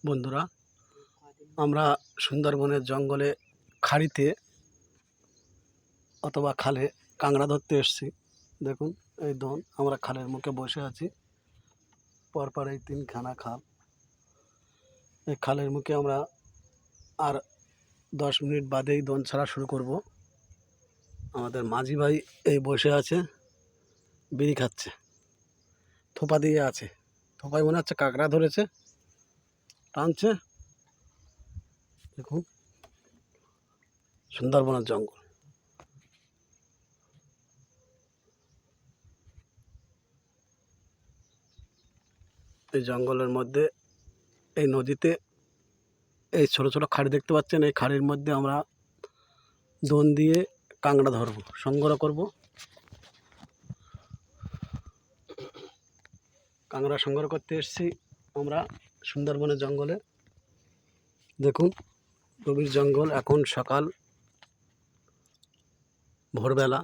বন্ধুরা, আমরা সুন্দরবনের জঙ্গলে খাড়িতে অথবা খালে কাঁকড়া ধরতে এসেছি। দেখুন, এই ধরুন আমরা খালের মুখে বসে আছি। পরপর এই 3খানা খাল। এই খালের মুখে আমরা আর 10 মিনিট বাদেই দোন ছাড়া শুরু করব। আমাদের মাঝি ভাই এই বসে আছে, বিড়ি খাচ্ছে, থোপা দিয়ে আছে। থোপায় মনে হচ্ছে কাঁকড়া ধরেছে, টানছে। দেখুন, সুন্দরবনের জঙ্গল। এই জঙ্গলের মধ্যে, এই নদীতে এই ছোট ছোট খাড়ি দেখতে পাচ্ছেন। এই খাড়ির মধ্যে আমরা দোন দিয়ে কাঁকড়া ধরবো, সংগ্রহ করব। কাঁকড়া সংগ্রহ করতে এসেছি আমরা সুন্দরবনের জঙ্গলে। দেখুন, গভীর জঙ্গল, এখন সকাল, ভোরবেলা।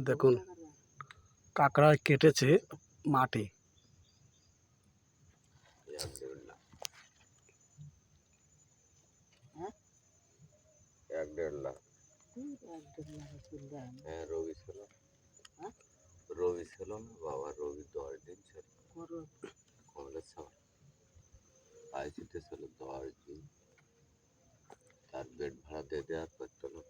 দেখুন, কাঁকড়া কেটেছে মাটি। রবি ছিল না বাবা, রবি 10 দিন ছিল কমলেশ্বর আইসিতে ছিল 10 দিন। তার বেড ভাড়া দিয়ে দেওয়ার করতো না।